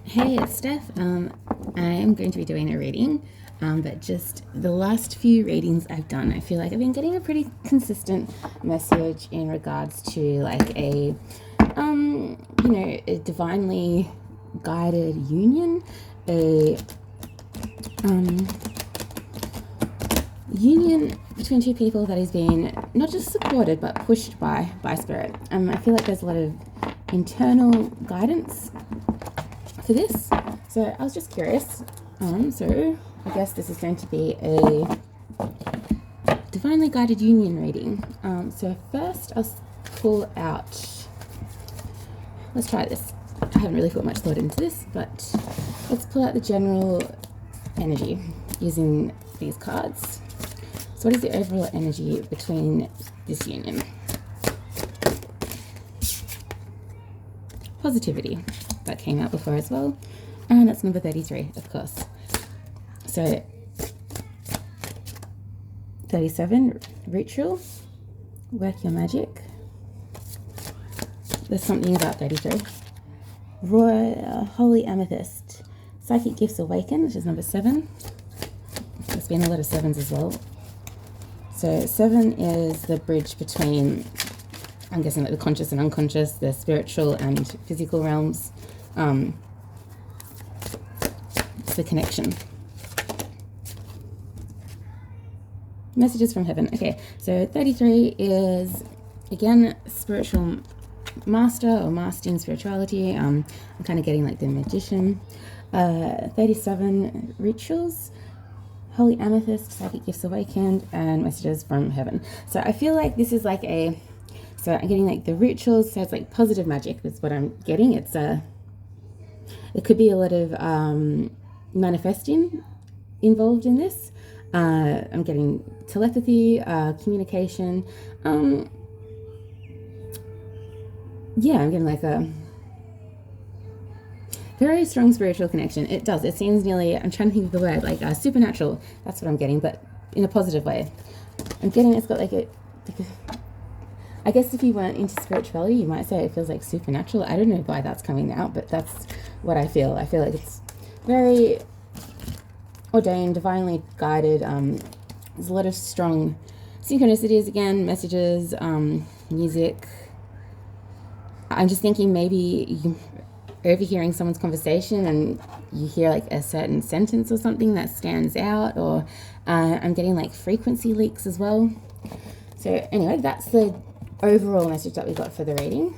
Hey, it's Steph. I am going to be doing a reading, but just the last few readings I've done, I feel like I've been getting a pretty consistent message in regards to like a divinely guided union, a union between two people that is being not just supported but pushed by spirit. I feel like there's a lot of internal guidance for this, so I was just curious. So I guess this is going to be a divinely guided union reading. So first I'll pull out, let's try this. I haven't really put much thought into this, but let's pull out the general energy using these cards. So what is the overall energy between this union? Positivity. That came out before as well. And that's number 33, of course. So 37, ritual, work your magic. There's something about 33. Holy amethyst, psychic gifts awaken, which is number 7. There's been a lot of 7s as well. So 7 is the bridge between, I'm guessing, like the conscious and unconscious, the spiritual and physical realms. It's the connection. Messages from heaven. Okay, so 33 is, again, spiritual master or master in spirituality. I'm kind of getting like the magician. 37, rituals, holy amethyst, psychic gifts awakened, and messages from heaven. So I feel like this is like so I'm getting like the rituals, so it's like positive magic. That's what I'm getting. It could be a lot of manifesting involved in this. I'm getting telepathy, communication. Yeah, I'm getting like a very strong spiritual connection. It seems nearly, I'm trying to think of the word, like supernatural. That's what I'm getting, but in a positive way. I'm getting, it's got like I guess if you weren't into spirituality, you might say it feels like supernatural. I don't know why that's coming out, but that's what I feel. I feel like it's very ordained, divinely guided. There's a lot of strong synchronicities, again, messages, music. I'm just thinking maybe you're overhearing someone's conversation and you hear like a certain sentence or something that stands out, or I'm getting like frequency leaks as well. So anyway, that's the overall message that we got for the reading.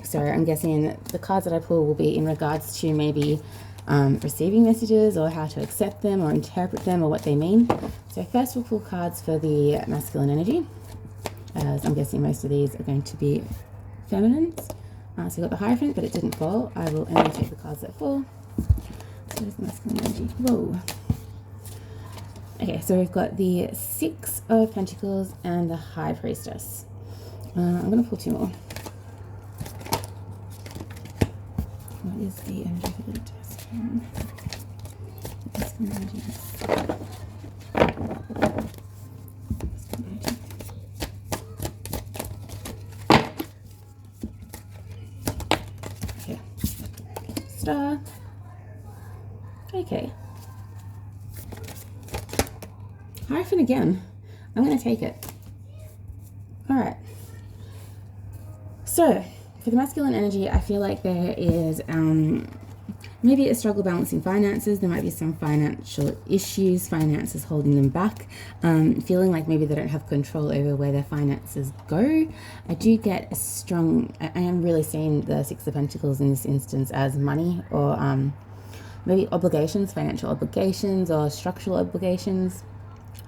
So I'm guessing the cards that I pull will be in regards to maybe receiving messages or how to accept them or interpret them or what they mean. So first we'll pull cards for the masculine energy, as I'm guessing most of these are going to be feminines. So we got the Hierophant, but it didn't fall. I will only take the cards that fall. So there's the masculine energy. Whoa. Okay, so we've got the 6 of Pentacles and the High Priestess. I'm going to pull 2 more. What is the energy for the test? Masculine energy. Okay. Star. Okay. Hierophant again. I'm going to take it. All right. So, for the masculine energy, I feel like there is maybe a struggle balancing finances. There might be some financial issues, finances holding them back, feeling like maybe they don't have control over where their finances go. I do get a strong, I am really seeing the 6 of Pentacles in this instance as money or maybe obligations, financial obligations or structural obligations.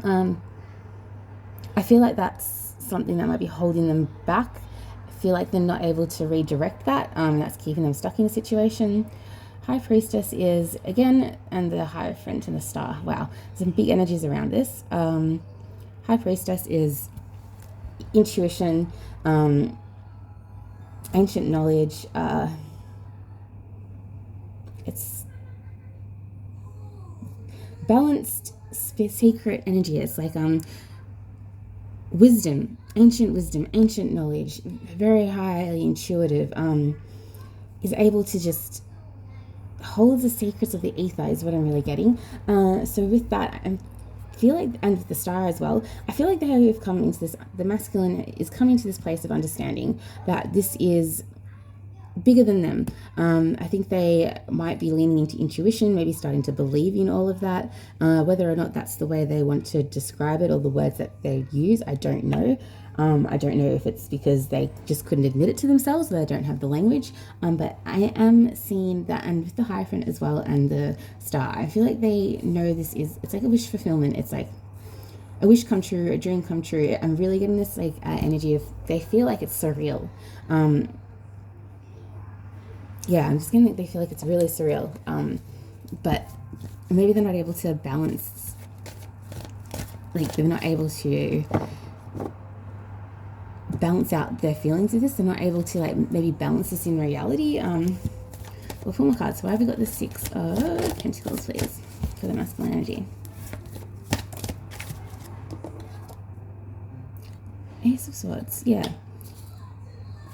I feel like that's something that might be holding them back. I feel like they're not able to redirect that. That's keeping them stuck in a situation. High Priestess is, again, and the Hierophant and the Star. Wow, some big energies around this. High Priestess is intuition, ancient knowledge. It's balanced secret energy. It's like wisdom, ancient knowledge, very highly intuitive, is able to just holds the secrets of the ether is what I'm really getting. So with that, I feel like, and with the star as well, I feel like they have come into this, the masculine is coming to this place of understanding that this is bigger than them. I think they might be leaning into intuition, maybe starting to believe in all of that. Whether or not that's the way they want to describe it or the words that they use, I don't know. I don't know if it's because they just couldn't admit it to themselves or they don't have the language. But I am seeing that, and with the Hierophant as well and the star, I feel like they know this is, it's like a wish fulfillment. It's like a wish come true, a dream come true. I'm really getting this like energy of, they feel like it's surreal. Yeah, I'm just getting that they feel like it's really surreal. But maybe they're not able to balance, like they're not able to balance out their feelings with this. They're not able to like maybe balance this in reality. Well, for my cards, so why have we got the Six of Pentacles, please, for the masculine energy? Ace of Swords, yeah.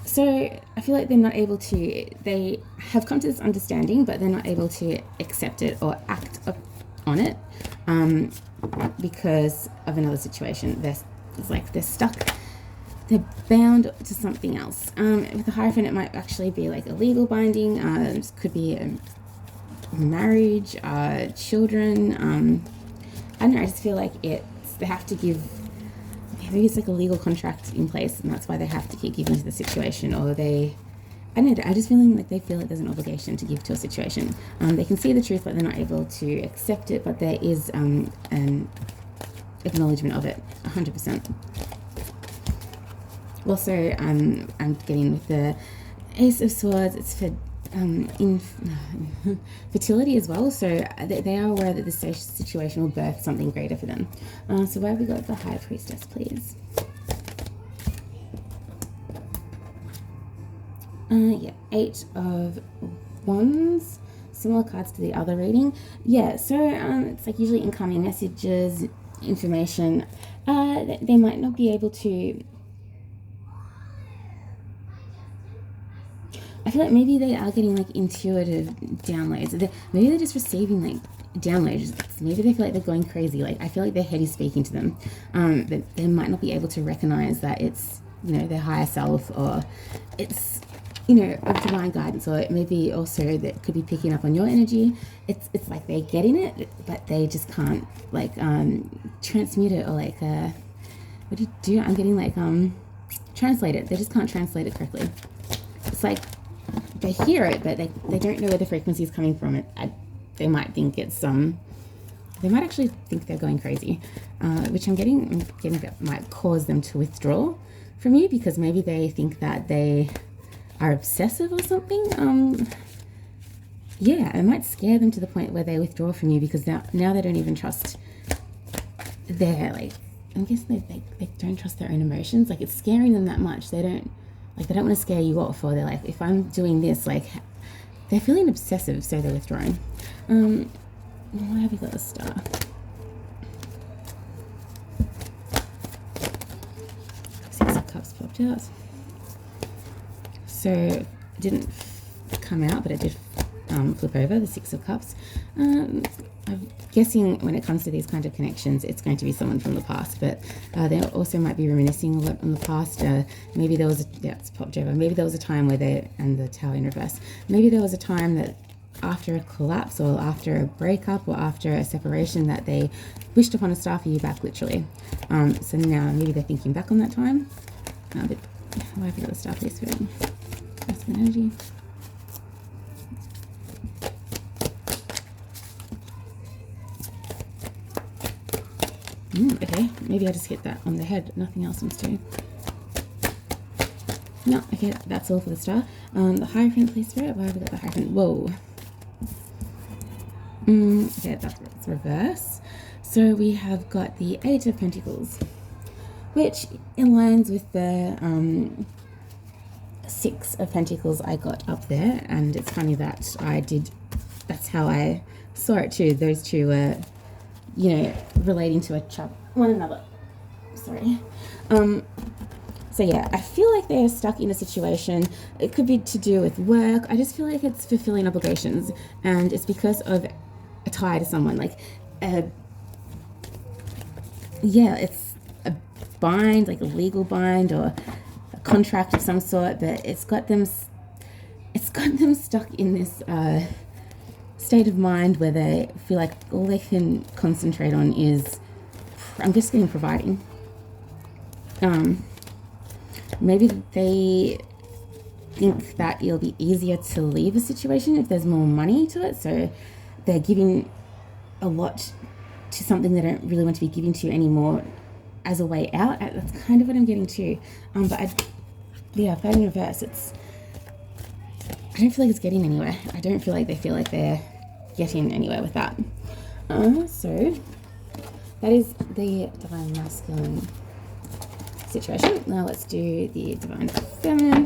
So I feel like they're not able to, they have come to this understanding, but they're not able to accept it or act on it because of another situation. It's like they're stuck. They're bound to something else. With the Hierophant, it might actually be like a legal binding. It could be a marriage, children. I don't know. I just feel like they have to give. Maybe it's like a legal contract in place, and that's why they have to keep giving to the situation. Or I don't know. I just feeling like they feel like there's an obligation to give to a situation. They can see the truth, but they're not able to accept it. But there is an acknowledgement of it, 100%. Also, I'm getting with the Ace of Swords, it's for fertility as well. So they are aware that this situation will birth something greater for them. So where have we got the High Priestess, please? Yeah, 8 of Wands. Similar cards to the other reading. Yeah, so it's like usually incoming messages, information. They might not be able to. I feel like maybe they are getting like intuitive downloads. Maybe they're just receiving like downloads. Maybe they feel like they're going crazy. Like I feel like their head is speaking to them. But they might not be able to recognize that it's, their higher self, or it's, of divine guidance, or maybe also that could be picking up on your energy. It's like they're getting it, but they just can't like transmute it, or like what do you do? I'm getting like translate it. They just can't translate it correctly. It's like they hear it, but they don't know where the frequency is coming from. They might think it's they might actually think they're going crazy, which I'm getting that might cause them to withdraw from you, because maybe they think that they are obsessive or something. Yeah, it might scare them to the point where they withdraw from you, because now they don't even trust their, like, I guess they don't trust their own emotions. Like, it's scaring them that much. They don't want to scare you off, or they're like, if I'm doing this, like, they're feeling obsessive, so they're withdrawing. Why have we got the Star? Six of Cups popped out. So it didn't come out, but it did flip over, the Six of Cups. I'm guessing when it comes to these kind of connections, it's going to be someone from the past, but they also might be reminiscing a lot on the past. Maybe there was it's popped over. Maybe there was a time where and the Tower in reverse. Maybe there was a time that after a collapse, or after a breakup, or after a separation, that they wished upon a star for you back, literally. So now maybe they're thinking back on that time. But why have we got the Star, please, for masculine energy? Okay, maybe I just hit that on the head. Nothing else seems to. No, okay, that's all for the Star. The Hierophant, please, Spirit. Why have we got the Hierophant? Whoa. Okay, that's reverse. So we have got the Eight of Pentacles, which aligns with the Six of Pentacles I got up there. And it's funny that that's how I saw it too. Those two were, relating to one another. Sorry. So yeah, I feel like they're stuck in a situation. It could be to do with work. I just feel like it's fulfilling obligations, and it's because of a tie to someone. Like, yeah, it's a bind, like a legal bind or a contract of some sort. But it's got them stuck in this state of mind where they feel like all they can concentrate on is, I'm just getting providing. Maybe they think that it'll be easier to leave a situation if there's more money to it, so they're giving a lot to something they don't really want to be giving to anymore as a way out. That's kind of what I'm getting to. Fighting in reverse, I don't feel like it's getting anywhere. I don't feel like they feel like they're getting anywhere with that. So that is the divine masculine situation. Now let's do the divine feminine.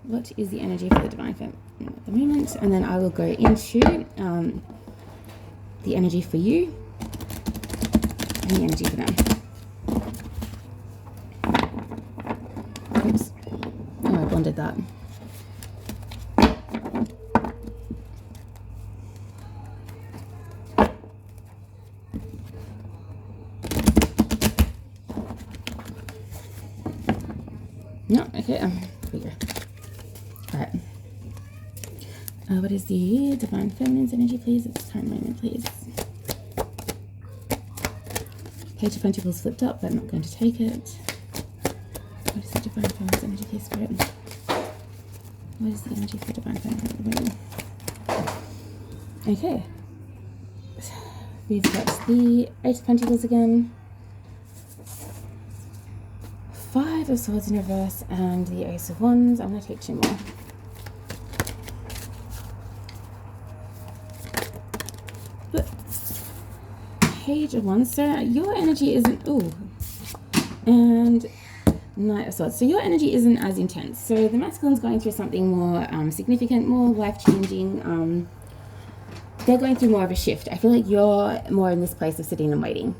What is the energy for the divine feminine at the moment? And then I will go into the energy for you and the energy for them. Oops. Oh, I blended that. No, okay, here we go. Alright. What is the divine feminine's energy, please? It's time moment, please. Page of Pentacles flipped up, but I'm not going to take it. What is the divine feminine's energy, please, Spirit? What is the energy for divine feminine at the moment? Okay. We've got the Eight of Pentacles again. Five of Swords in reverse and the Ace of Wands. I'm going to take two more. But Page of Wands. So your energy isn't... Ooh. And Knight of Swords. So your energy isn't as intense. So the masculine's going through something more significant, more life-changing. They're going through more of a shift. I feel like you're more in this place of sitting and waiting.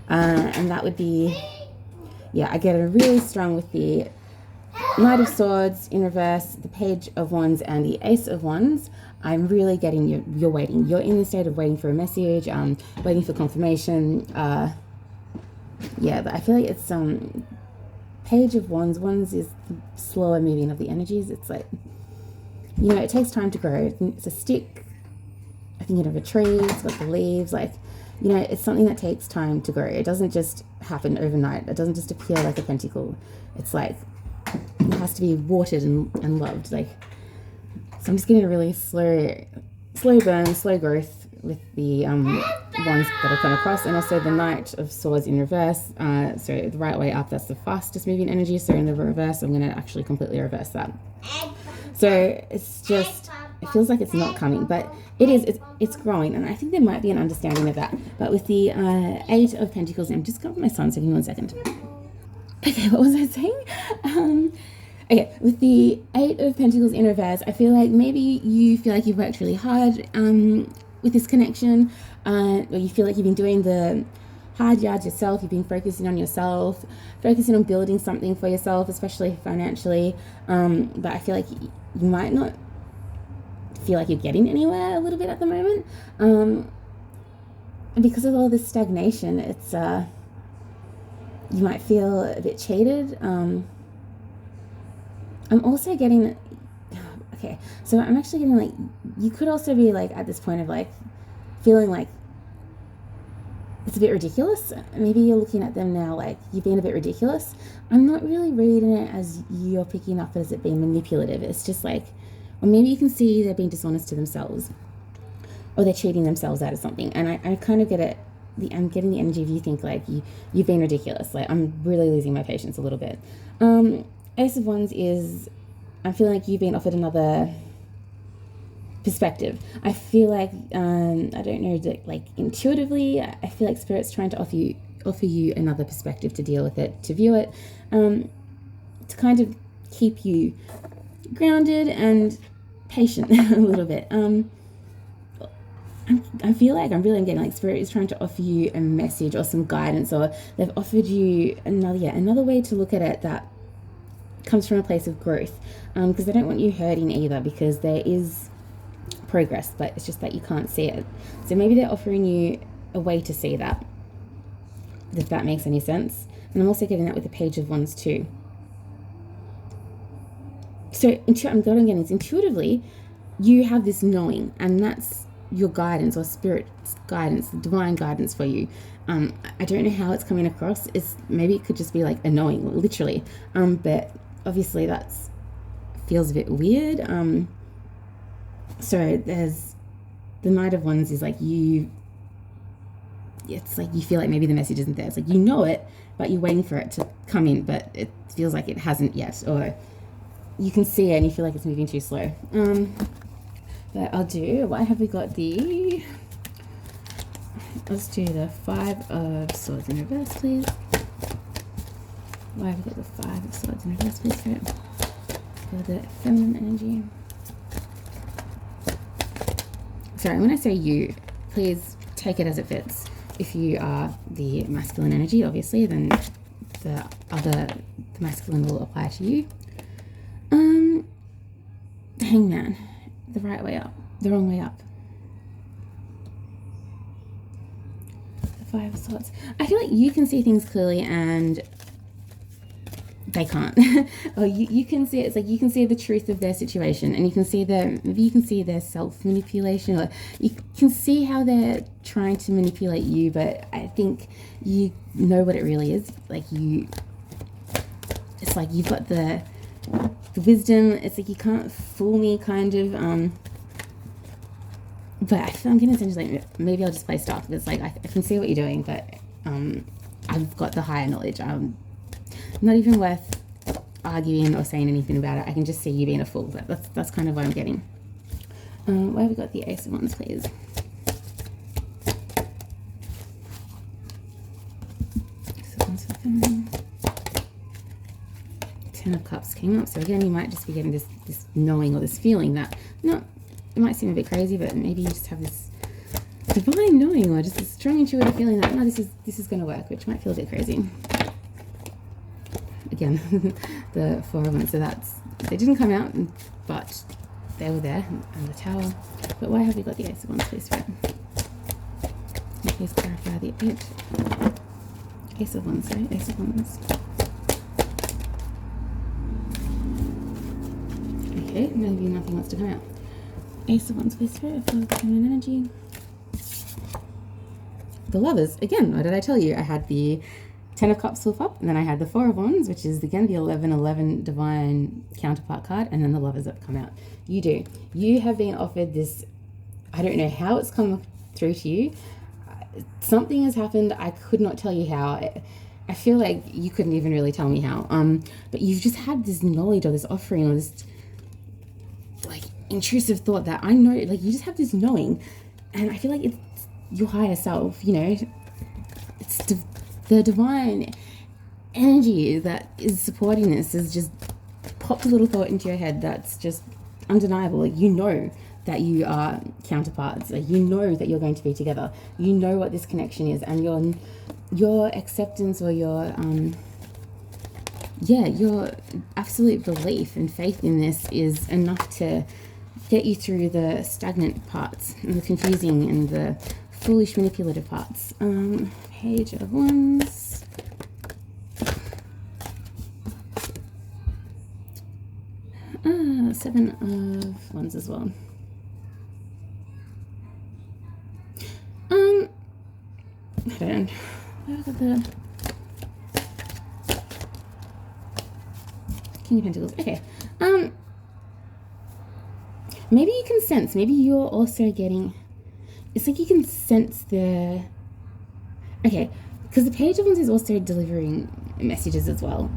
And that would be... Yeah, I get a really strong with the Knight of Swords in reverse, the Page of Wands, and the Ace of Wands. I'm really getting you're waiting. You're in the state of waiting for a message, waiting for confirmation. Yeah, but I feel like it's Page of Wands. Wands is the slower moving of the energies. It's like, you know, it takes time to grow. It's a stick. I think of a tree. It's got the leaves. Like, you know, it's something that takes time to grow. It doesn't just happen overnight. It doesn't just appear like a pentacle. It's like, it has to be watered and loved. Like, so I'm just getting a really slow burn, slow growth with the ones that I come across, and also the Knight of Swords in reverse. So the right way up, that's the fastest moving energy. So in the reverse, I'm going to actually completely reverse that. So it's just, it feels like it's not coming, but it is. It's growing, and I think there might be an understanding of that. But with the Eight of Pentacles, I'm just going for my son, so give me 1 second. Okay, what was I saying? Okay, with the Eight of Pentacles in reverse, I feel like maybe you feel like you've worked really hard with this connection, or you feel like you've been doing the hard yards yourself. You've been focusing on yourself, focusing on building something for yourself, especially financially. But I feel like you might not feel like you're getting anywhere a little bit at the moment. And because of all this stagnation, it's you might feel a bit cheated. I'm also getting, okay, so I'm actually getting like, you could also be like at this point of like feeling like it's a bit ridiculous. Maybe you're looking at them now like you've been a bit ridiculous. I'm not really reading it as you're picking up as it being manipulative. It's just like, or maybe you can see they're being dishonest to themselves, or they're cheating themselves out of something. And I kind of get it. I'm getting the energy of you think like you've been ridiculous. Like, I'm really losing my patience a little bit. Ace of Wands is, I feel like you've been offered another perspective. I feel like, I don't know, like intuitively, I feel like Spirit's trying to offer you another perspective to deal with it, to view it, to kind of keep you grounded and patient a little bit. I feel like I'm getting like Spirit is trying to offer you a message or some guidance, or they've offered you another way to look at it that comes from a place of growth, because they don't want you hurting either, because there is progress, but it's just that you can't see it. So maybe they're offering you a way to see that, if that makes any sense. And I'm also getting that with the Page of Wands too. So I'm getting is intuitively you have this knowing, and that's your guidance, or Spirit's guidance, divine guidance for you. I don't know how it's coming across. Maybe it could just be like a knowing, literally, but obviously that's feels a bit weird. So there's the Knight of Wands is like it's like you feel like maybe the message isn't there. It's like you know it, but you're waiting for it to come in, but it feels like it hasn't yet, or you can see it and you feel like it's moving too slow. But why have we got let's do the Five of Swords in reverse, please. Why have we got the Five of Swords in reverse, please, for the feminine energy? Sorry, when I say you, please take it as it fits. If you are the masculine energy, obviously, then the masculine will apply to you. The Hangman, the right way up, the wrong way up. The Five of Swords. I feel like you can see things clearly and they can't. Or you can see it's like you can see the truth of their situation, and you can see maybe you can see their self-manipulation, or you can see how they're trying to manipulate you, but I think you know what it really is. Like it's like you've got the wisdom. It's like you can't fool me, kind of. But I'm getting essentially like maybe I'll just play stuff. It's like I can see what you're doing, but I've got the higher knowledge. Not even worth arguing or saying anything about it. I can just see you being a fool. But that's kind of what I'm getting. Where have we got the Ace of Wands, please? Ace of Wands for feminine. Ten of Cups came up. So again, you might just be getting this knowing or this feeling that, no, it might seem a bit crazy, but maybe you just have this divine knowing, or just this strong intuitive feeling that, no, this is going to work, which might feel a bit crazy. Again, the Four of Wands. So they didn't come out, but they were there, and the Tower. But why have we got the Ace of Wands, please, right? Please clarify the Ace of Wands, sorry, Ace of Wands. Okay, maybe nothing wants to come out. Ace of Wands, please, right, for the feminine energy. The Lovers, again, what did I tell you? I had the Ten of Cups flip up, and then I had the Four of Wands, which is again the 11-11 divine counterpart card, and then the Lovers that come out. You have been offered this. I don't know how it's come through to you. Something has happened. I could not tell you how. I feel like you couldn't even really tell me how. But you've just had this knowledge, or this offering, or this like intrusive thought that I know. Like you just have this knowing, and I feel like it's your higher self. You know, it's the divine energy that is supporting this has just popped a little thought into your head that's just undeniable. Like you know that you are counterparts. Like you know that you're going to be together. You know what this connection is, and your acceptance, or your absolute belief and faith in this is enough to get you through the stagnant parts and the confusing and the foolish manipulative parts. Page of Wands. Seven of Wands as well. I don't know. Where got the King of Pentacles? Okay. Maybe you can sense. Maybe you're also getting. It's like you can sense the. Okay, because the Page of Wands is also delivering messages as well.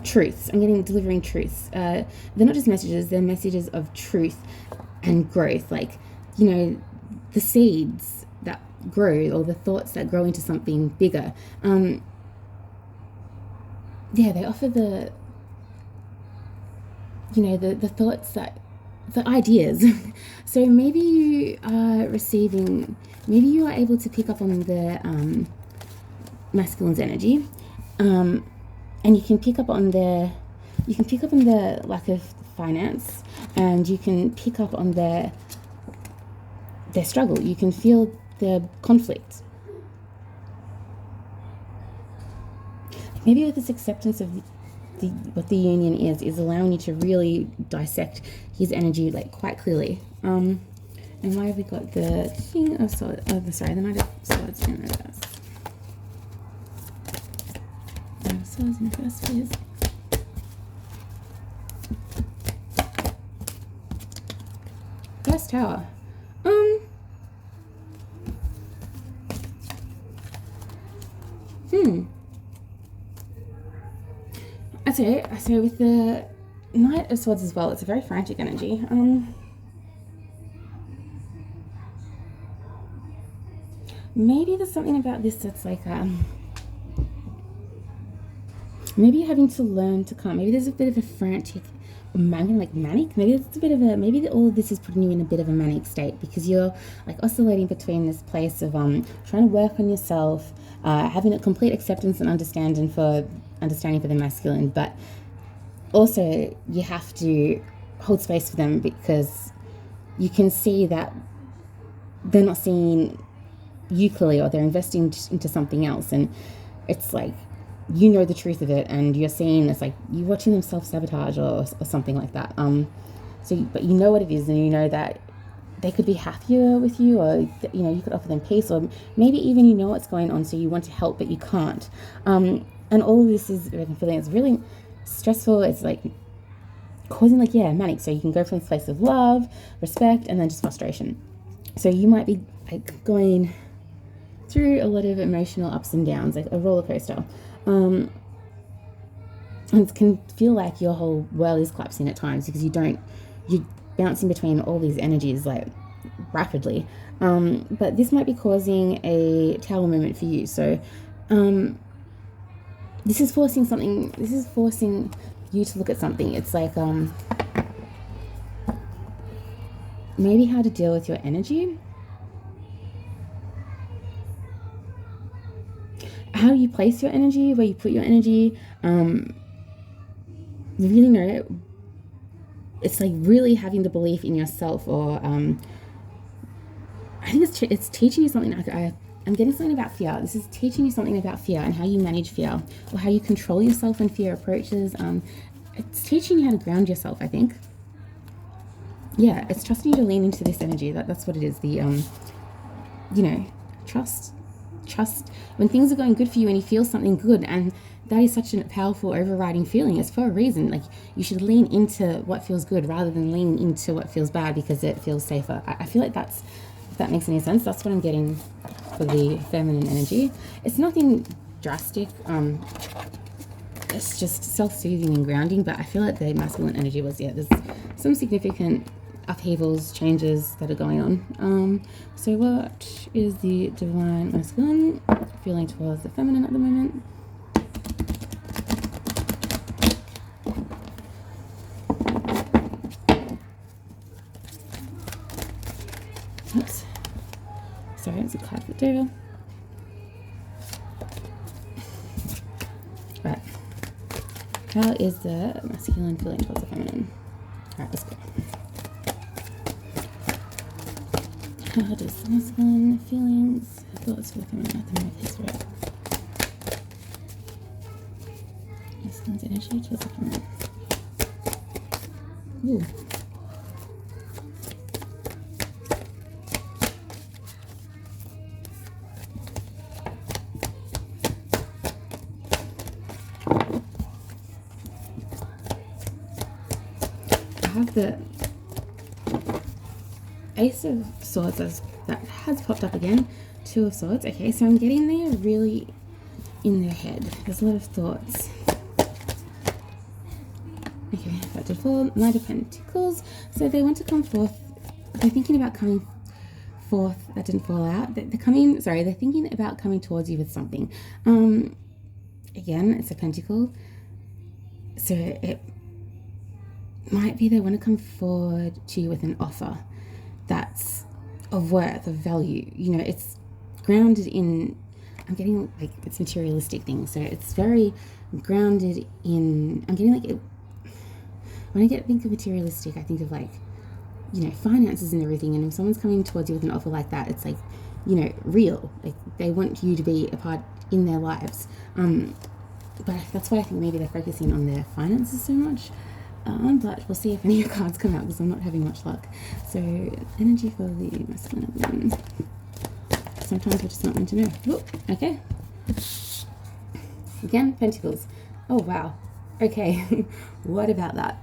Truths. I'm getting delivering truths. They're not just messages, they're messages of truth and growth. Like, you know, the seeds that grow, or the thoughts that grow into something bigger. They offer the thoughts that the ideas. So maybe you are receiving, maybe you are able to pick up on the masculine's energy, and you can pick up on the lack of finance, and you can pick up on their struggle. You can feel their conflict. Maybe with this acceptance of what the union is allowing you to really dissect his energy like quite clearly. And why have we got the King of Swords? Oh, sorry, the Knight of Swords in reverse. Knight of Swords in reverse, please. First Tower. So with the Knight of Swords as well, it's a very frantic energy. Maybe there's something about this that's like, maybe you're having to learn to calm. Maybe there's a bit of a frantic, manic. Maybe it's a bit of a, maybe all of this is putting you in a bit of a manic state because you're like oscillating between this place of trying to work on yourself, having a complete acceptance and understanding for the masculine, but also you have to hold space for them because you can see that they're not seeing you clearly, or they're investing into something else, and it's like, you know the truth of it, and you're seeing it's like you're watching them self-sabotage or something like that. But you know what it is, and you know that they could be happier with you, or you could offer them peace, or maybe even you know what's going on, so you want to help but you can't. And all of this is feeling it's really stressful. It's like causing manic. So you can go from this place of love, respect, and then just frustration. So you might be like going through a lot of emotional ups and downs, like a roller coaster. And it can feel like your whole world is collapsing at times because you're bouncing between all these energies like rapidly. But this might be causing a tower moment for you. So this is forcing you to look at something. It's like maybe how to deal with your energy, how you place your energy, where you put your energy. Really know, it's like really having the belief in yourself, or I think it's teaching you something. I'm getting something about fear. This is teaching you something about fear and how you manage fear, or how you control yourself when fear approaches. It's teaching you how to ground yourself, I think. Yeah, it's trusting you to lean into this energy. That's what it is. The trust when things are going good for you and you feel something good, and that is such a powerful overriding feeling. It's for a reason. Like, you should lean into what feels good rather than lean into what feels bad because it feels safer. I feel like if that makes any sense. That's what I'm getting for the feminine energy. It's nothing drastic. It's just self-soothing and grounding, but I feel like the masculine energy was, there's some significant upheavals, changes that are going on. So what is the divine masculine feeling towards the feminine at the moment? Oops. Sorry, it's a card for the devil. Right. How is the masculine feeling towards the feminine? Alright, let's go. How does the masculine feelings, thoughts for the feminine at the moment? Yes, right. Masculine's energy towards the feminine. Ooh. I have the Ace of Swords that has popped up again. Two of Swords. Okay, so I'm getting there really in their head. There's a lot of thoughts. Okay, that did fall. Knight of Pentacles. So they want to come forth. They're thinking about coming forth. That didn't fall out. They're thinking about coming towards you with something. Again, it's a pentacle. So might be they want to come forward to you with an offer that's of worth, of value. You know, it's grounded in, I'm getting like it's materialistic things, so it's very grounded in, I'm getting like it, when I think of materialistic, I think of like, you know, finances and everything. And if someone's coming towards you with an offer like that, it's like, you know, real. Like they want you to be a part in their lives. But that's why I think maybe they're focusing on their finances so much. But we'll see if any of your cards come out because I'm not having much luck. So energy for the masculine woman. Sometimes we're just not meant to know. Whoop, okay. Again, pentacles. Oh wow. Okay. What about that?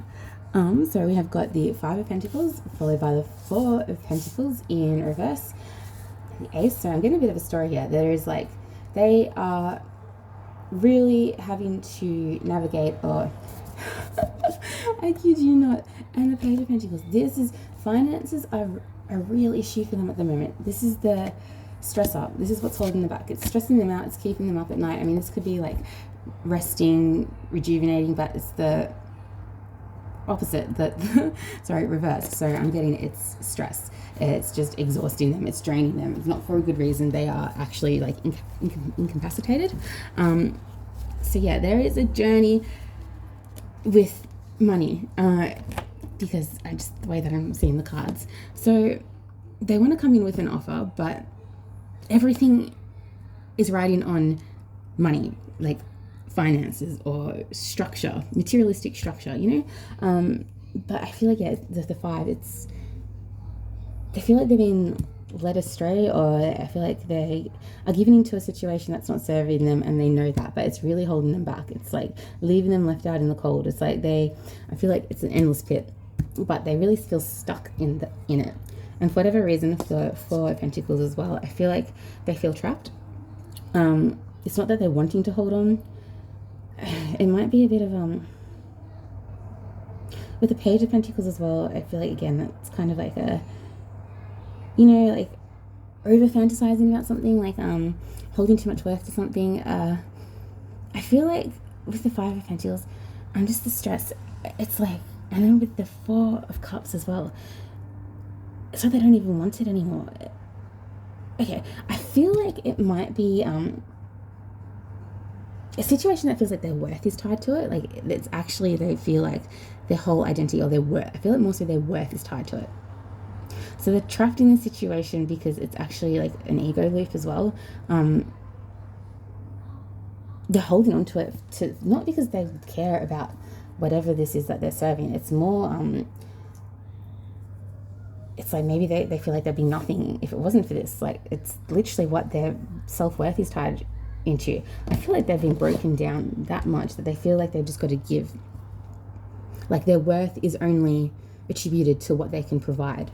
So we have got the Five of Pentacles followed by the Four of Pentacles in reverse. The Ace. So I'm getting a bit of a story here. There is like, they are really having to navigate, or I kid you not, and the Page of Pentacles. This is, finances are a real issue for them at the moment. This is the stress up. This is what's holding them back. It's stressing them out. It's keeping them up at night. I mean, this could be like resting, rejuvenating, but it's the opposite, that sorry, reverse. So I'm getting it's stress. It's just exhausting them. It's draining them. It's not for a good reason. They are actually like incapacitated. So yeah, there is a journey with money, because the way that I'm seeing the cards. So they want to come in with an offer, but everything is riding on money, like finances or structure, materialistic structure, you know. But I feel like, yeah, the five, they feel like they're being led astray, or I feel like they are given into a situation that's not serving them, and they know that, but it's really holding them back. It's like leaving them left out in the cold. It's like I feel like it's an endless pit, but they really feel stuck in it. And for whatever reason, the Four of Pentacles as well, I feel like they feel trapped. It's not that they're wanting to hold on. It might be a bit of with the Page of Pentacles as well. I feel like, again, that's kind of like a, you know, like over fantasizing about something, like holding too much worth to something. I feel like with the Five of Pentacles, I'm just the stress. It's like, and then with the Four of Cups as well, it's like they don't even want it anymore. Okay, I feel like it might be a situation that feels like their worth is tied to it. Like it's actually, they feel like their whole identity, or their worth, I feel like more so their worth is tied to it. So they're trapped in this situation because it's actually like an ego loop as well. They're holding on to it, not because they care about whatever this is that they're serving. It's more, it's like maybe they feel like there'd be nothing if it wasn't for this. Like it's literally what their self-worth is tied into. I feel like they've been broken down that much that they feel like they've just got to give. Like their worth is only attributed to what they can provide.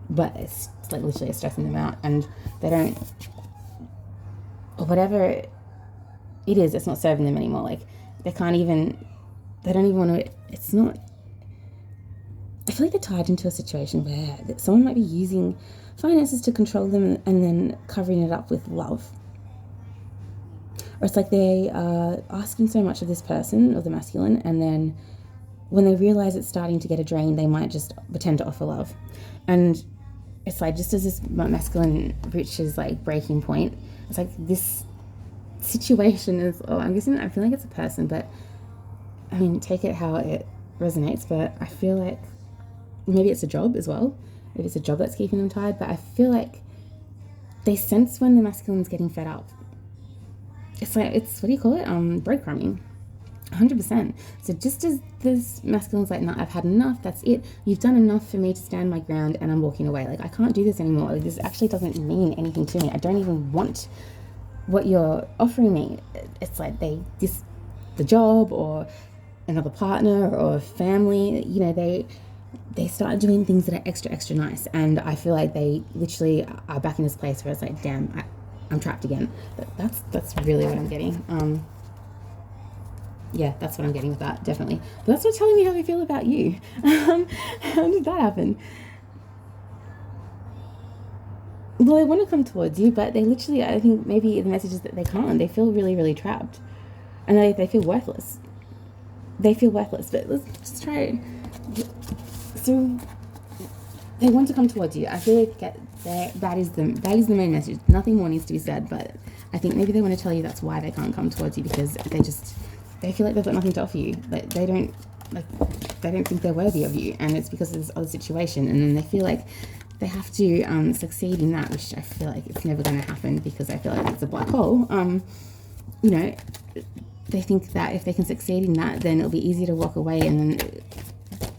But it's like literally stressing them out, and they don't, or whatever it is, it's not serving them anymore. Like they don't even want to, it's not, I feel like they're tied into a situation where someone might be using finances to control them and then covering it up with love. Or it's like they are asking so much of this person, or the masculine, and then when they realize it's starting to get a drain, they might just pretend to offer love. And it's like, just as this masculine reaches like breaking point, it's like this situation is, I'm guessing, I feel like it's a person, but I mean, take it how it resonates, but I feel like maybe it's a job as well. Maybe it's a job that's keeping them tired, but I feel like they sense when the masculine's getting fed up. It's like, it's, what do you call it? Breadcrumbing. 100%. So just as this masculine's like, no, I've had enough, that's it. You've done enough for me to stand my ground, and I'm walking away. Like, I can't do this anymore. Like, this actually doesn't mean anything to me. I don't even want what you're offering me. It's like the job or another partner or family, you know, they start doing things that are extra nice, and I feel like they literally are back in this place where it's like, damn, I'm trapped again. That's really what I'm getting. Yeah, that's what I'm getting with that, definitely. But that's not telling me how they feel about you. How did that happen? Well, they want to come towards you, but they literally, I think maybe the message is that they can't. They feel really trapped, and they feel worthless. they feel worthless. But let's just try it. So they want to come towards you. I feel like that is the main message. Nothing more needs to be said, but I think maybe they want to tell you that's why they can't come towards you, because they feel like they've got nothing to offer you. Like they don't think they're worthy of you, and it's because of this other situation, and then they feel like they have to succeed in that, which I feel like it's never going to happen, because I feel like it's a black hole. You know, they think that if they can succeed in that, then it'll be easy to walk away, and then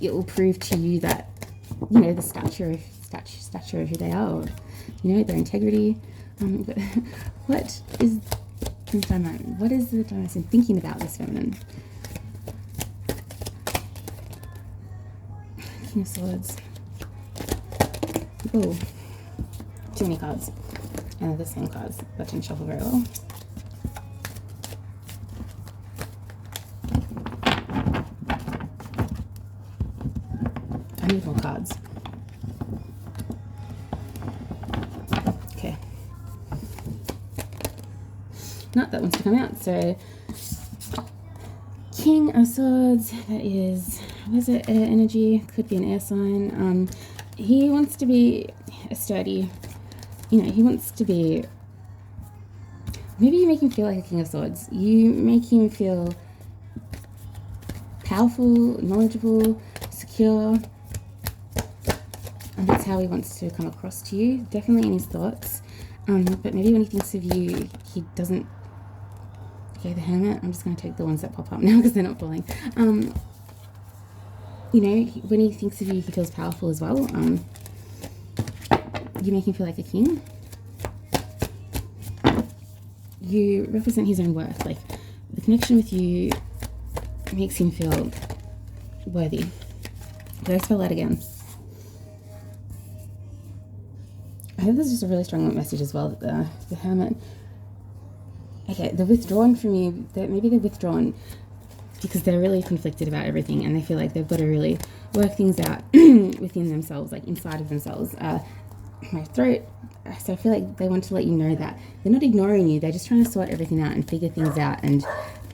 it will prove to you that, you know, the stature of who they are, or, you know, their integrity. But what is the Dionysian thinking about this feminine? King of Swords. Oh, too many cards. And they're the same cards. That didn't shuffle very well. I need more cards. Okay. No, that wants to come out. So, King of Swords, that is, was it air energy? Could be an air sign. He wants to be sturdy. You know, he wants to be... Maybe you make him feel like a King of Swords. You make him feel powerful, knowledgeable, secure. And that's how he wants to come across to you. Definitely in his thoughts. But maybe when he thinks of you, he doesn't... Okay, the Hermit. I'm just going to take the ones that pop up now because they're not falling. You know, when he thinks of you, he feels powerful as well. You make him feel like a king. You represent his own worth. Like, the connection with you makes him feel worthy. Go spell that again. I think this is just a really strong message as well. The Hermit. Okay, they're withdrawn from you. Maybe they're withdrawn because they're really conflicted about everything, and they feel like they've got to really work things out within themselves, like inside of themselves. My throat. So I feel like they want to let you know that they're not ignoring you. They're just trying to sort everything out and figure things out. And,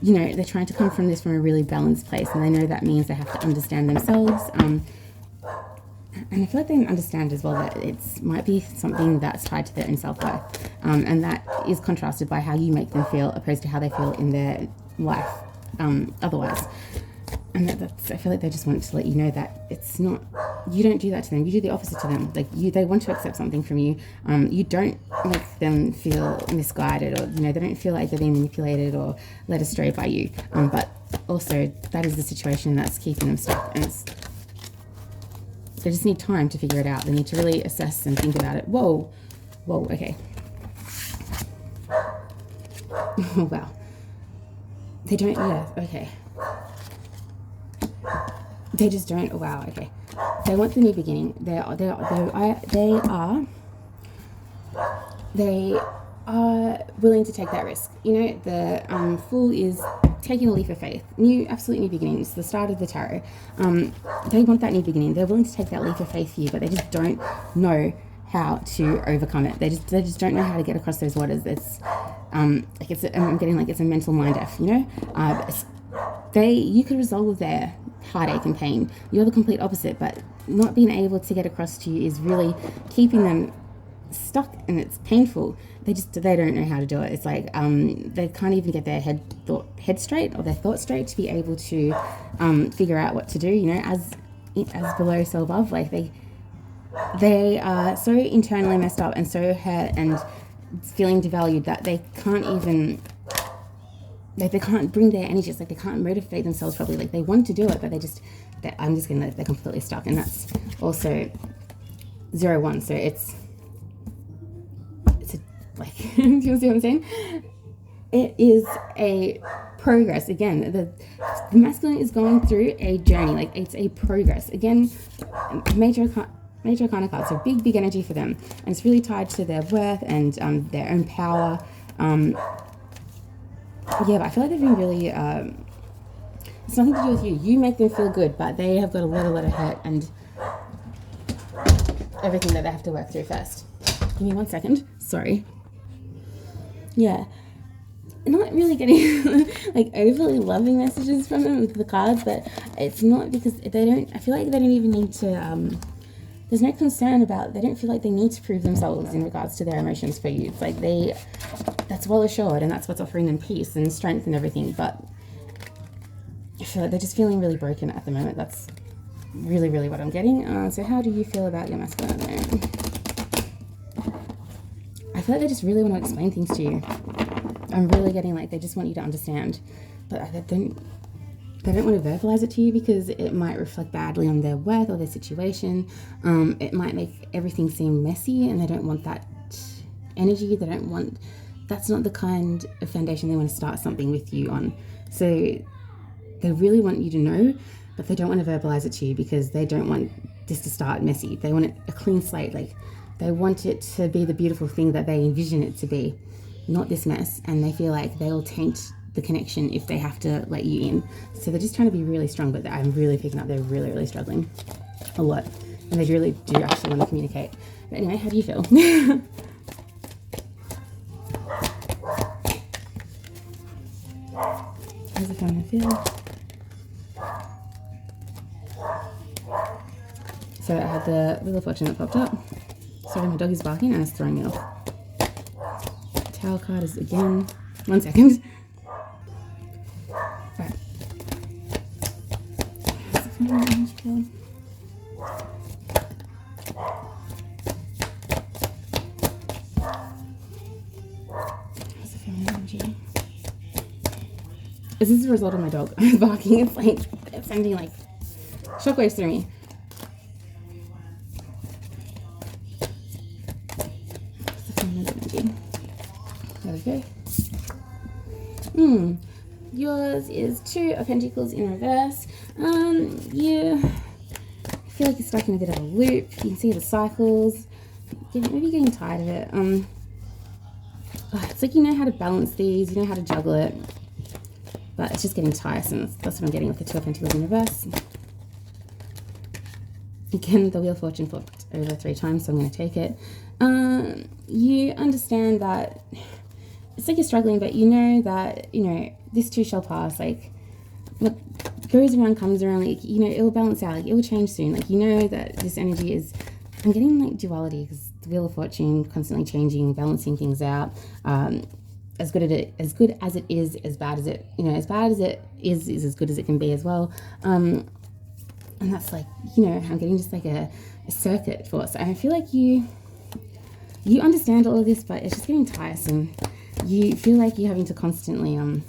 you know, they're trying to come from this from a really balanced place. And they know that means they have to understand themselves. And I feel like they understand as well that it might be something that's tied to their own self-worth. And that is contrasted by how you make them feel opposed to how they feel in their life otherwise. And I feel like they just want to let you know that it's not, you don't do that to them. You do the opposite to them. Like they want to accept something from you. You don't make them feel misguided, or, you know, they don't feel like they're being manipulated or led astray by you. But also that is the situation that's keeping them stuck. And they just need time to figure it out. They need to really assess and think about it. Whoa, okay. Oh, wow. They don't, yeah, okay. They just don't, oh, wow, okay. They want the new beginning. They are willing to take that risk. You know, the Fool is taking a leap of faith. Absolute new beginnings, the start of the tarot. They want that new beginning. They're willing to take that leap of faith for you, but they just don't know how to overcome it. They just don't know how to get across those waters. I'm getting like it's a mental mind F, you know? You could resolve their heartache and pain. You're the complete opposite, but not being able to get across to you is really keeping them stuck, and it's painful. They don't know how to do it. It's like they can't even get their head straight, or their thoughts straight, to be able to figure out what to do. You know, as below, so above. Like they are so internally messed up and so hurt and feeling devalued that they can't even. Like they can't bring their energies, like they can't motivate themselves properly. Like they want to do it, but they're completely stuck. And that's also 0-1. So it's like, do you see what I'm saying? It is a progress. Again, the masculine is going through a journey. Like it's a progress. Again, major arcana cards, so big energy for them, and it's really tied to their worth and their own power. Yeah, but I feel like they've been really, it's nothing to do with you. You make them feel good, but they have got a lot of hurt and everything that they have to work through first. Give me 1 second. Sorry. Yeah. not really getting like overly loving messages from them with the cards, but it's not because they don't, I feel like they don't even need to, there's no concern about, they don't feel like they need to prove themselves in regards to their emotions for you. It's like that's well assured, and that's what's offering them peace and strength and everything, but I feel like they're just feeling really broken at the moment. That's really, really what I'm getting. So how do you feel about your masculine at the moment? I feel like they just really want to explain things to you. I'm really getting like they just want you to understand, but they don't want to verbalize it to you because it might reflect badly on their work or their situation. It might make everything seem messy, and they don't want that energy. That's not the kind of foundation they want to start something with you on. So they really want you to know, but they don't want to verbalize it to you because they don't want this to start messy. They want it a clean slate. Like they want it to be the beautiful thing that they envision it to be, not this mess. And they feel like they'll taint the connection if they have to let you in. So they're just trying to be really strong, but I'm really picking up they're really, really struggling a lot. And they really do actually want to communicate. But anyway, how do you feel? How's it going to feel? So I had the Wheel of Fortune that popped up. Sorry, my dog is barking and it's throwing me off. Tower card is again. 1 second. Right. How's the feminine energy feel? How's the feminine energy? Is this a result of my dog barking? It's like it's sending like shockwaves through me. There we go. Yours is 2 of Pentacles in reverse. You feel like you're stuck in a bit of a loop. You can see the cycles. Maybe you're getting tired of it. It's like you know how to balance these, you know how to juggle it, but it's just getting tiresome. That's what I'm getting with the 2 of Pentacles in reverse. Again, the Wheel of Fortune flipped over 3 times, so I'm going to take it. You understand that it's like you're struggling, but you know that, this too shall pass. Like, what goes around comes around. Like, it will balance out. Like, it will change soon. Like, you know that this energy is, I'm getting like duality because the Wheel of Fortune constantly changing, balancing things out. As good as it is, as bad as it, as bad as it is as good as it can be as well. And that's like, I'm getting just like a circuit force. And I feel like you understand all of this, but it's just getting tiresome. You feel like you're having to constantly, I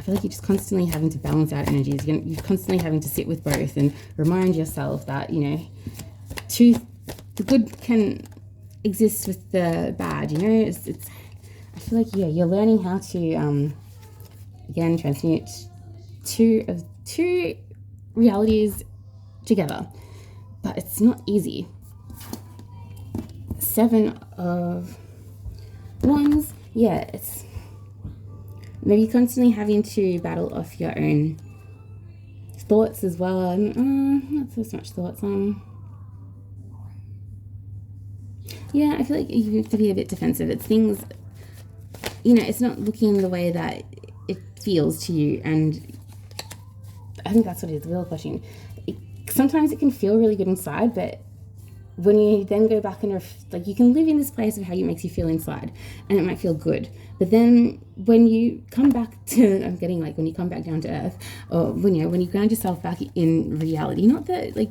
feel like you're just constantly having to balance out energies. You're constantly having to sit with both and remind yourself that, the good can exist with the bad, it's I feel like, you're learning how to, again, transmute two realities together, but it's not easy. 7 of Wands, it's maybe constantly having to battle off your own thoughts as well. Not so much thoughts. I feel like you have to be a bit defensive. It's things, it's not looking the way that it feels to you, and I think that's what it is. Wheel of Fortune. Sometimes it can feel really good inside, but when you then go back and you can live in this place of how it makes you feel inside, and it might feel good, but then when you come back to, I'm getting like when you come back down to earth, or when you ground yourself back in reality, not that like,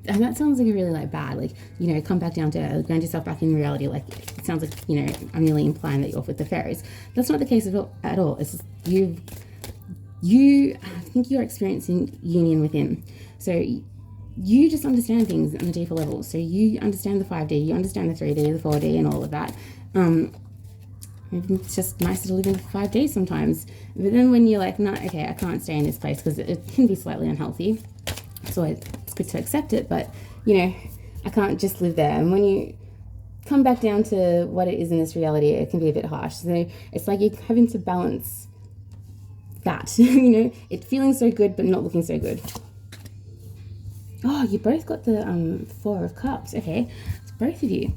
and that sounds like really like bad, like, come back down to earth, ground yourself back in reality, like it sounds like, I'm really implying that you're off with the fairies. That's not the case at all. It's just I think you're experiencing union with him. So you just understand things on a deeper level. So you understand the 5D, you understand the 3D, the 4D, and all of that. It's just nicer to live in the 5D sometimes. But then when you're like, no, okay, I can't stay in this place because it can be slightly unhealthy. So it's good to accept it, but, I can't just live there. And when you come back down to what it is in this reality, it can be a bit harsh. So it's like you're having to balance that, it feeling so good, but not looking so good. Oh, you both got the 4 of Cups. Okay, it's both of you.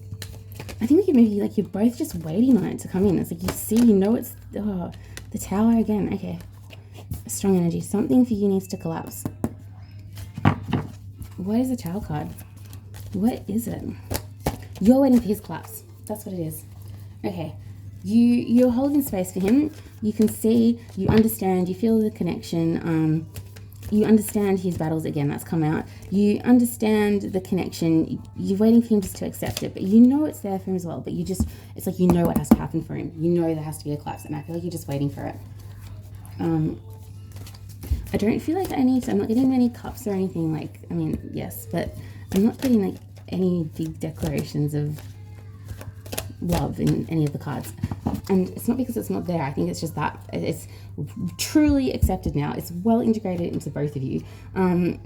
I think maybe like you're both just waiting on it to come in. It's like you see, you know it's, oh, the Tower again. Okay. Strong energy. Something for you needs to collapse. What is the Tower card? What is it? You're waiting for his collapse. That's what it is. Okay. You're holding space for him. You can see, you understand, you feel the connection. You understand his battles again, that's come out. You understand the connection. You're waiting for him just to accept it, but you know it's there for him as well. But it's like you know what has to happen for him. You know there has to be a collapse, and I feel like you're just waiting for it. I don't feel like I'm not getting many cups or anything like, I mean, yes, but I'm not getting like any big declarations of love in any of the cards. And it's not because it's not there. I think it's just that it's truly accepted now. It's well integrated into both of you. I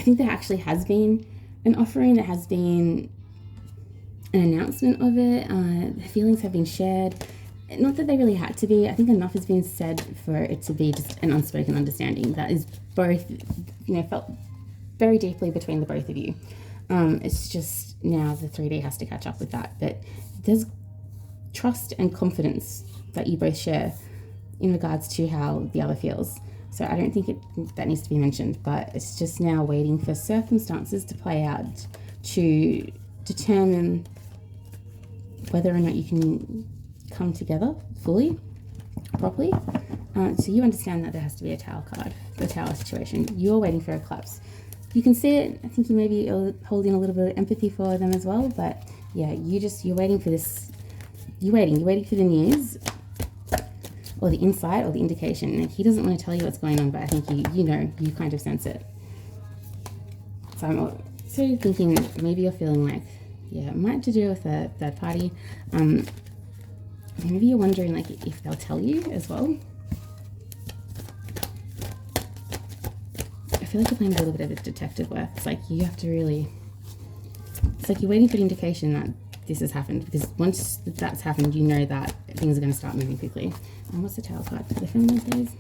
think there actually has been an offering. There has been an announcement of it. The feelings have been shared. Not that they really had to be. I think enough has been said for it to be just an unspoken understanding that is both, felt very deeply between the both of you. It's just now the 3D has to catch up with that. But there's trust and confidence that you both share in regards to how the other feels. So I don't think that needs to be mentioned, but it's just now waiting for circumstances to play out to determine whether or not you can come together fully, properly. So you understand that there has to be a Tower card, the Tower situation. You're waiting for a collapse. You can see it. I think you may be holding a little bit of empathy for them as well, but yeah, you're waiting for this. You're waiting for the news or the insight or the indication. Like, he doesn't want to tell you what's going on, but I think you kind of sense it. So I'm also thinking maybe you're feeling like, yeah, it might have to do with a third party. Maybe you're wondering like if they'll tell you as well. I feel like you're playing a little bit of detective work. It's like you have to really, it's like you're waiting for the indication that this has happened, because once that's happened, you know that things are going to start moving quickly. And what's the Tower card for the friendly days?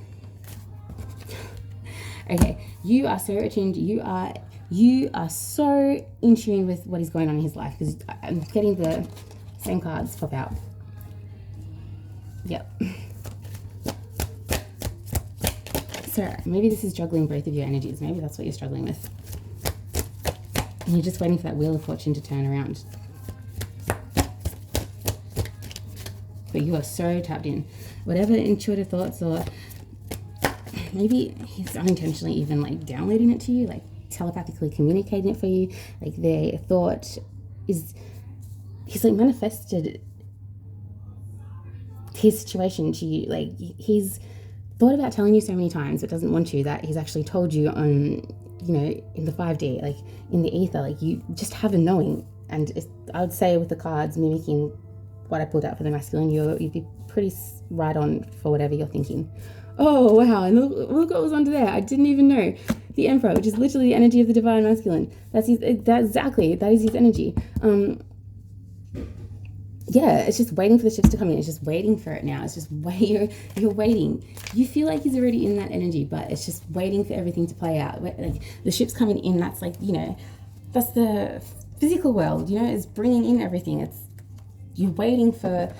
Okay, you are so attuned. You are so in tune with what is going on in his life, because I'm getting the same cards pop out. Yep. So maybe this is juggling both of your energies. Maybe that's what you're struggling with. And you're just waiting for that Wheel of Fortune to turn around. But you are so tapped in. Whatever intuitive thoughts, or maybe he's unintentionally even like downloading it to you, like telepathically communicating it for you. Like their thought is, he's like manifested his situation to you. Like he's thought about telling you so many times but doesn't want to, that he's actually told you on, in the 5D, like in the ether, like you just have a knowing. And I would say with the cards mimicking what I pulled out for the masculine, you'd be pretty right on for whatever you're thinking. Oh wow, and look what was under there. I didn't even know. The Emperor, which is literally the energy of the divine masculine. That is his energy. Yeah, it's just waiting for the ships to come in. It's just waiting for it now. It's just you're waiting. You feel like he's already in that energy, but it's just waiting for everything to play out. Like the ships coming in, that's like, that's the physical world, is bringing in everything. You're waiting for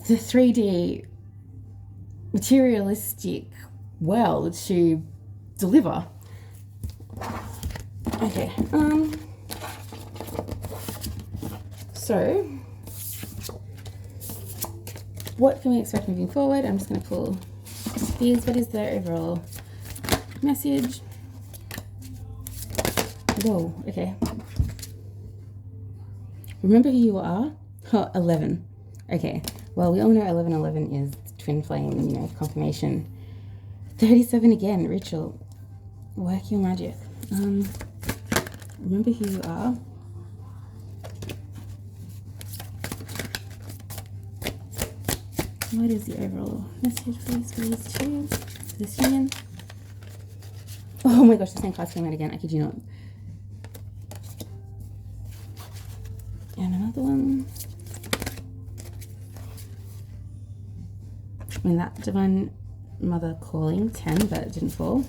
the 3D materialistic world to deliver. Okay. So what can we expect moving forward? I'm just going to pull these. What is the overall message? Whoa, okay. Remember who you are? Oh, 11. Okay, well, we all know 1111 is twin flame, confirmation. 37 again, ritual. Work your magic. Remember who you are. What is the overall message, please, for these two, for this union? Oh my gosh, the same cards came out again. I kid you not. And another one. And that divine mother calling, 10, but it didn't fall.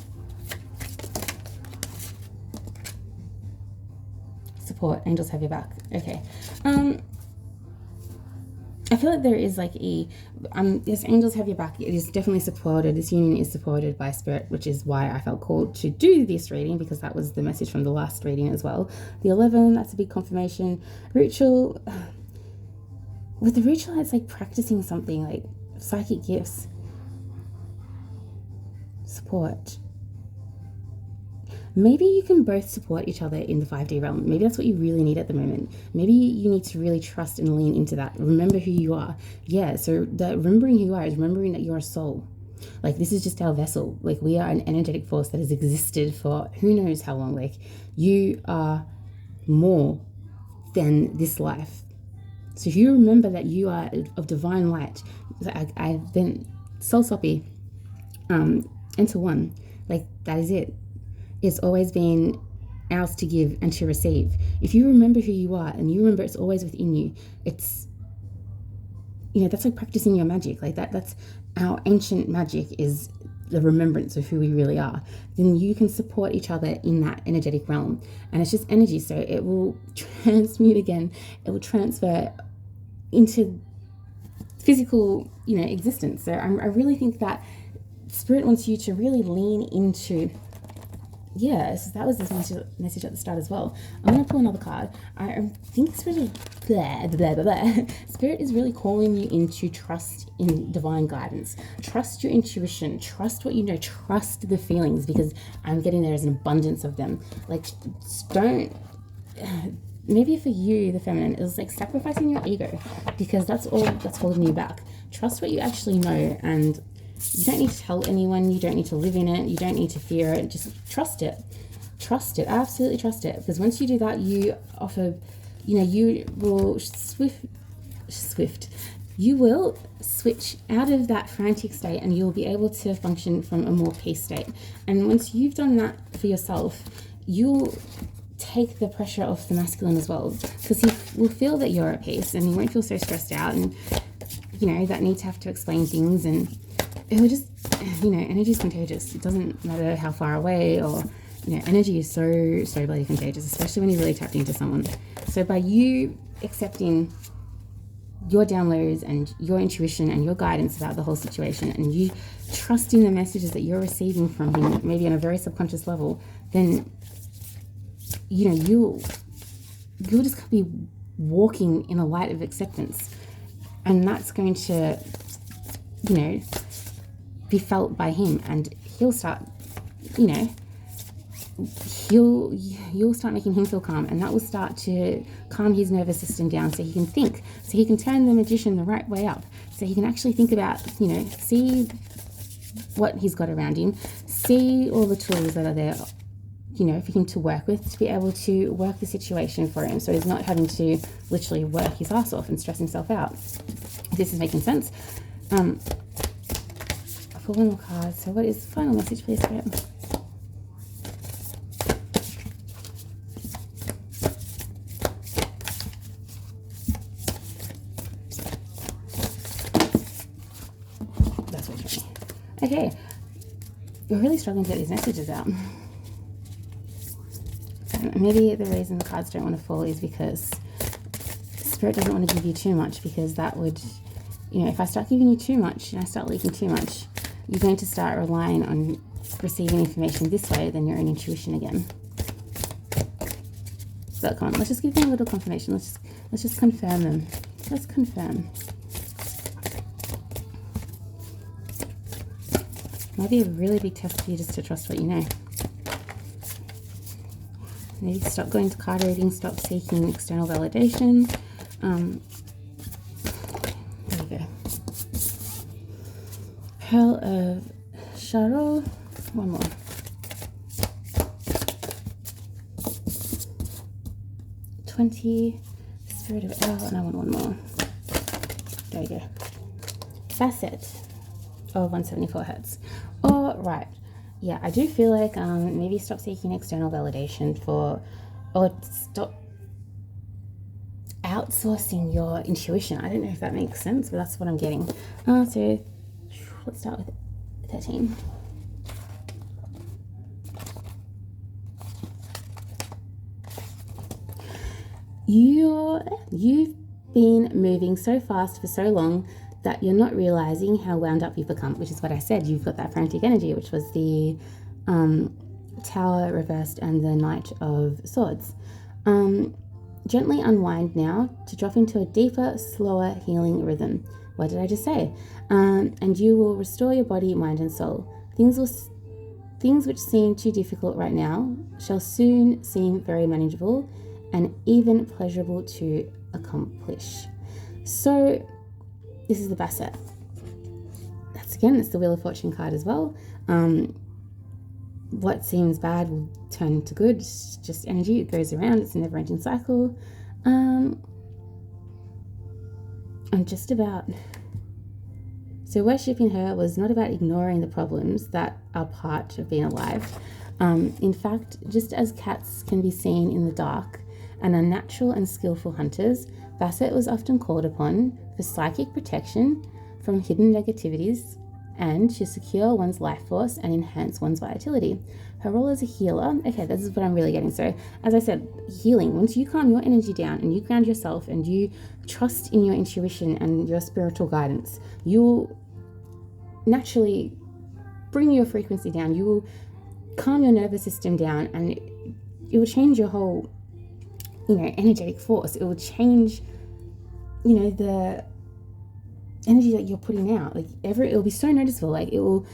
Support, angels have your back. Okay. feel like there is like yes, angels have your back. It is definitely supported. This union is supported by spirit, which is why I felt called to do this reading, because that was the message from the last reading as well. The 11, that's a big confirmation. Ritual, with the ritual, it's like practicing something, like psychic gifts, support. Maybe you can both support each other in the 5D realm. Maybe that's what you really need at the moment. Maybe you need to really trust and lean into that. Remember who you are. Yeah, so the remembering who you are is remembering that you're a soul. Like, this is just our vessel. Like, we are an energetic force that has existed for who knows how long. Like, you are more than this life. So if you remember that you are of divine light, I've been soul soppy, enter one. Like, that is it. It's always been ours to give and to receive. If you remember who you are and you remember it's always within you, it's, that's like practicing your magic. Like that's our ancient magic, is the remembrance of who we really are. Then you can support each other in that energetic realm. And it's just energy. So it will transmute again. It will transfer into physical, existence. So I really think that Spirit wants you to really lean into. Yeah, so that was this message at the start as well. I'm going to pull another card. I think Spirit is Spirit is really calling you into trust in divine guidance. Trust your intuition. Trust what you know. Trust the feelings, because I'm getting there as an abundance of them. Like, don't... Maybe for you, the feminine, is like sacrificing your ego, because that's all that's holding you back. Trust what you actually know, and you don't need to tell anyone. You don't need to live in it. You don't need to fear it. Just trust it. Trust it. Absolutely trust it. Because once you do that, you offer, you will you will switch out of that frantic state, and you'll be able to function from a more peace state. And once you've done that for yourself, you'll take the pressure off the masculine as well, because he will feel that you're at peace, and he won't feel so stressed out, and that need to have to explain things. And it will just, energy is contagious. It doesn't matter how far away, or, energy is so bloody contagious, especially when you're really tapped into someone. So by you accepting your downloads and your intuition and your guidance about the whole situation, and you trusting the messages that you're receiving from him, maybe on a very subconscious level, then, you'll just be walking in a light of acceptance. And that's going to, be felt by him, and he'll start, you'll start making him feel calm, and that will start to calm his nervous system down, so he can think, so he can turn the magician the right way up, so he can actually think about, see what he's got around him, see all the tools that are there, for him to work with, to be able to work the situation for him, so he's not having to literally work his ass off and stress himself out. If this is making sense. I'll pull one more card. So what is the final message, please, Spirit? That's what you're doing. Okay. You're really struggling to get these messages out. Maybe the reason the cards don't want to fall is because Spirit doesn't want to give you too much, because that would, if I start giving you too much and I start leaking too much, you're going to start relying on receiving information this way than your own intuition again. So come on, let's just give them a little confirmation. Let's just confirm them. Let's confirm. Might be a really big test for you just to trust what you know. Maybe stop going to card reading, stop seeking external validation. There we go. Pearl of Shadow. One more. Spirit of Owl, and I want one more. There you go. Facet of 174 Hertz. All right. Yeah, I do feel like maybe stop seeking external validation or stop outsourcing your intuition. I don't know if that makes sense, but that's what I'm getting. So let's start with 13. You've been moving so fast for so long that you're not realizing how wound up you've become, which is what I said. You've got that frantic energy, which was the Tower reversed and the Knight of Swords. Gently unwind now to drop into a deeper, slower healing rhythm. What did I just say? And you will restore your body, mind, and soul. Things which seem too difficult right now shall soon seem very manageable and even pleasurable to accomplish. So this is the Basset. It's the Wheel of Fortune card as well. What seems bad will turn into good. It's just energy. It goes around. It's a never-ending cycle. And just about... So worshipping her was not about ignoring the problems that are part of being alive. In fact, just as cats can be seen in the dark and are natural and skillful hunters, Basset was often called upon for psychic protection from hidden negativities and to secure one's life force and enhance one's vitality. Her role as a healer, okay, this is what I'm really getting. So as I said, healing, once you calm your energy down and you ground yourself and you trust in your intuition and your spiritual guidance, you'll naturally bring your frequency down. You will calm your nervous system down, and it will change your whole, energetic force. It will change, the energy that you're putting out. It'll be so noticeable. Like, it will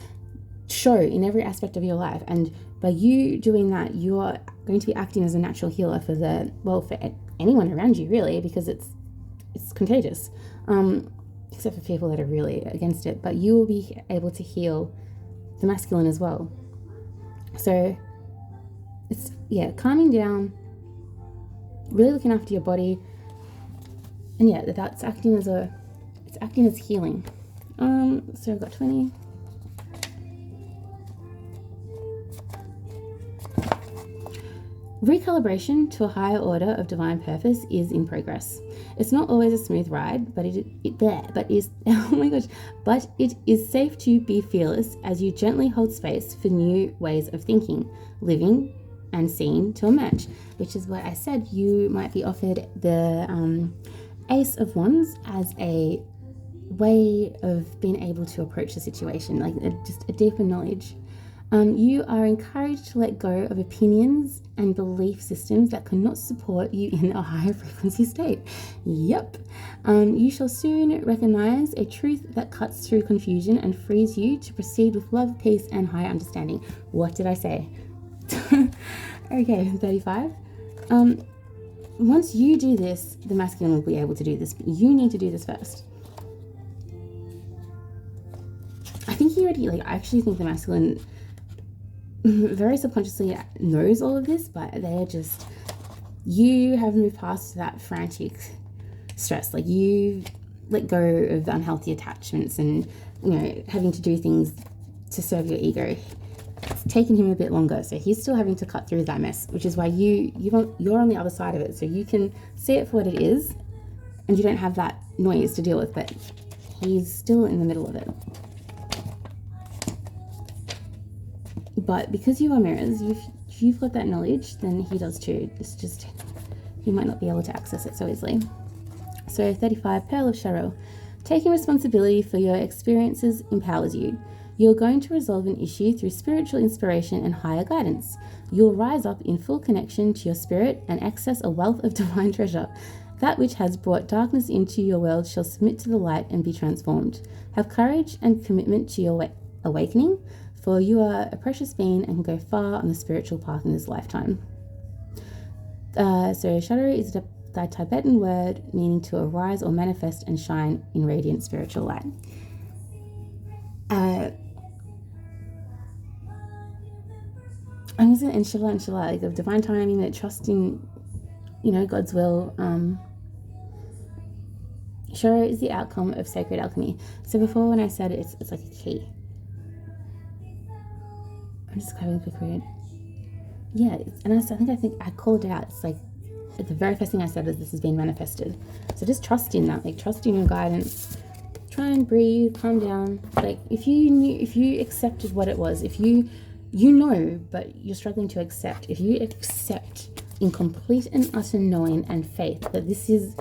show in every aspect of your life. And by you doing that, you are going to be acting as a natural healer for anyone around you, really, because it's contagious. Except for people that are really against it, but you will be able to heal the masculine as well. So it's calming down, really looking after your body, and that's acting as healing. So I've got 20. Recalibration to a higher order of divine purpose is in progress. It's not always a smooth ride, but it is safe to be fearless as you gently hold space for new ways of thinking, living, and seeing to emerge. Which is what I said. You might be offered the Ace of Wands as a way of being able to approach the situation, just a deeper knowledge. You are encouraged to let go of opinions and belief systems that cannot support you in a higher frequency state. Yep. You shall soon recognize a truth that cuts through confusion and frees you to proceed with love, peace, and higher understanding. What did I say? Okay, 35. Once you do this, the masculine will be able to do this, but you need to do this first. I think I actually think the masculine very subconsciously knows all of this, but you have moved past that frantic stress. You let go of the unhealthy attachments and having to do things to serve your ego. It's taken him a bit longer, so he's still having to cut through that mess, which is why you're on the other side of it, so you can see it for what it is and you don't have that noise to deal with, but he's still in the middle of it. But because you are mirrors, if you've got that knowledge, then he does too. It's just, he might not be able to access it so easily. So 35, Pearl of Cheryl. Taking responsibility for your experiences empowers you. You're going to resolve an issue through spiritual inspiration and higher guidance. You'll rise up in full connection to your spirit and access a wealth of divine treasure. That which has brought darkness into your world shall submit to the light and be transformed. Have courage and commitment to your awakening, for you are a precious being and can go far on the spiritual path in this lifetime. So shadow is the Tibetan word meaning to arise or manifest and shine in radiant spiritual light. I'm using inshallah, of divine timing, that trust in, God's will. Shoro is the outcome of sacred alchemy. So before, when I said it's like a key. I'm just having a quick read. Yeah, and I think I called it out. It's like the very first thing I said was this is being manifested. So just trust in that, trust in your guidance. Try and breathe, calm down. If you accepted what it was, if you but you're struggling to accept. If you accept in complete and utter knowing and faith that this is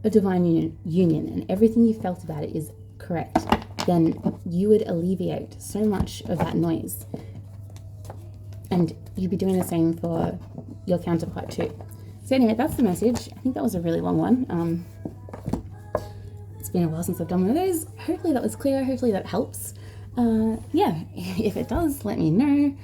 of divine union and everything you felt about it is correct, then you would alleviate so much of that noise. And you'd be doing the same for your counterpart too. So anyway, that's the message. I think that was a really long one. It's been a while since I've done one of those. Hopefully that was clear. Hopefully that helps. Yeah, if it does, let me know.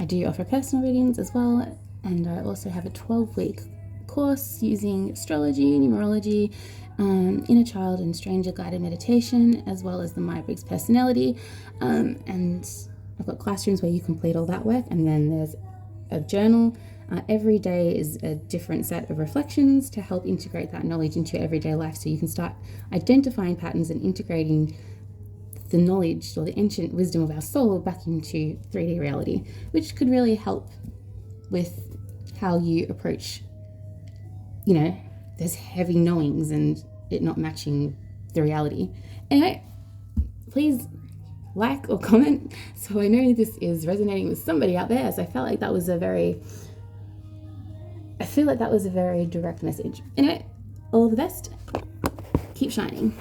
I do offer personal readings as well, and I also have a 12-week course using astrology, numerology, inner child and stranger guided meditation, as well as the Myers-Briggs personality. And I've got classrooms where you complete all that work, and then there's a journal. Every day is a different set of reflections to help integrate that knowledge into your everyday life, so you can start identifying patterns and integrating the knowledge or the ancient wisdom of our soul back into 3D reality, which could really help with how you approach, those heavy knowings and it not matching the reality. Anyway, please like or comment so I know this is resonating with somebody out there. So I feel like that was a very direct message. Anyway, all the best. Keep shining.